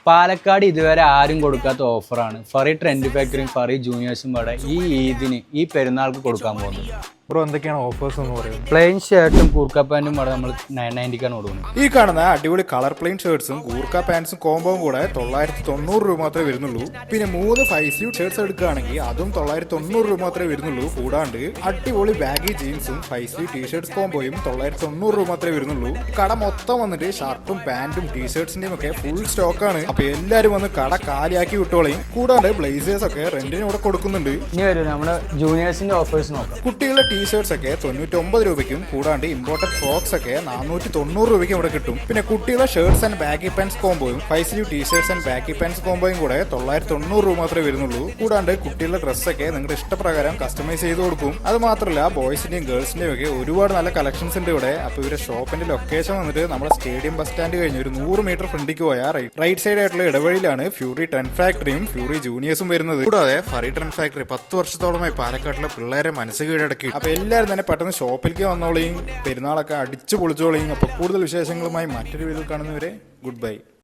പാലക്കാട് ഇതുവരെ ആരും കൊടുക്കാത്ത ഓഫറാണ് ഫറി ട്രെൻഡ് ഫാക്ടറിയും ഫറി ജൂനിയേഴ്സും ഇവിടെ ഈ ഈദിന് ഈ പെരുന്നാൾക്ക് കൊടുക്കാൻ പോകുന്നത്. ബ്രോ എന്തൊക്കെയാണ് ഓഫേഴ്സ് എന്ന് പറയുന്നത്? പ്ലെയിൻ ഷർട്ടും കൂർക്ക പാൻറ്റും ഇവിടെ നമ്മൾ 990ക്കാണ് കൊടുക്കുന്നത്. ഈ കാണുന്ന അടിപൊളി കളർ പ്ലെയിൻ ഷർട്ട്സും കൂർക്ക പാൻസും കോമ്പോവും കൂടെ 990 രൂപ മാത്രമേ വരുന്നുള്ളൂ. പിന്നെ 3 5 സ്ലീവ് ഷർട്ട്സ് എടുക്കുകയാണെങ്കിൽ അതും 990 രൂപ മാത്രമേ വരുന്നുള്ളൂ. കൂടാണ്ട് അടിപൊളി ബാഗി ജീൻസും 5 സ്ലീവ് ടീഷർട്ട്സ് കോമ്പോയും 990 രൂപ മാത്രമേ വരുന്നുള്ളൂ. കട മൊത്തം വന്നിട്ട് ഷർട്ടും പാന്റും ടീഷർട്ട്സിന്റെയും ഒക്കെ ഫുൾ സ്റ്റോക്കാണ്. അപ്പൊ എല്ലാരും വന്ന് കട കാലിയാക്കി വിട്ടോളയും. കൂടാണ്ട് ബ്ലേസേഴ്സ് ഒക്കെ റെന്റിന് ഇവിടെ കൊടുക്കുന്നുണ്ട്. ഇനി വരും നമ്മുടെ ജൂനിയേഴ്സിന്റെ ഓഫേഴ്സ് നോക്കാം. കുട്ടികളുടെ ടീഷർട്ട്സ് ഒക്കെ 99 രൂപയ്ക്കും കൂടാണ്ട് ഇമ്പോർട്ടഡ് ഫ്രോക്സ് ഒക്കെ 490 രൂപയ്ക്കും ഇവിടെ കിട്ടും. പിന്നെ കുട്ടികളുടെ ഷർട്ട്സ് ആൻഡ് ബാഗി പാൻസ് കോമ്പോയും 5 sleeve T shirts and baggy pants കോമ്പോയും കൂടെ 990 രൂപ മാത്രമേ വരുന്നുള്ളൂ. കൂടാണ്ട് കുട്ടികളുടെ ഡ്രസ്സൊക്കെ നിങ്ങളുടെ ഇഷ്ടപ്രകാരം കസ്റ്റമൈസ് ചെയ്ത് കൊടുക്കും. അത് മാത്രമല്ല ബോയ്സിന്റെയും ഗേൾസിന്റെയും ഒക്കെ ഒരുപാട് നല്ല കളക്ഷൻസ് ഉണ്ട് ഇവിടെ. അപ്പൊ ഇവരുടെ ഷോപ്പിന്റെ ലൊക്കേഷൻ വന്നിട്ട് നമ്മുടെ സ്റ്റേഡിയം ബസ് സ്റ്റാൻഡ് കഴിഞ്ഞ് ഒരു 100 മീറ്റർ ഫ്രണ്ടിക്ക് പോയാൽ റൈറ്റ് സൈഡ് ആയിട്ടുള്ള ഇടവഴിയിലാണ് ഫ്യൂറി ട്രെൻഡ് ഫാക്ടറിയും ഫ്യൂറി ജൂനിയേഴ്സും വരുന്നത്. കൂടാതെ ഫറി ട്രെൻഡ് ഫാക്ടറി 10 വർഷത്തോളമായി പാലക്കാട്ടിലെ പിള്ളേരെ മനസ്സ് കീഴടക്കി. അപ്പൊ എല്ലാവരും തന്നെ പെട്ടെന്ന് ഷോപ്പിലേക്ക് വന്നോളയും. പെരുന്നാളൊക്കെ അടിച്ചു പൊളിച്ചോളയും. അപ്പൊ കൂടുതൽ വിശേഷങ്ങളുമായി മറ്റൊരു വീഡിയോയിൽ കാണുന്നവരെ ഗുഡ് ബൈ.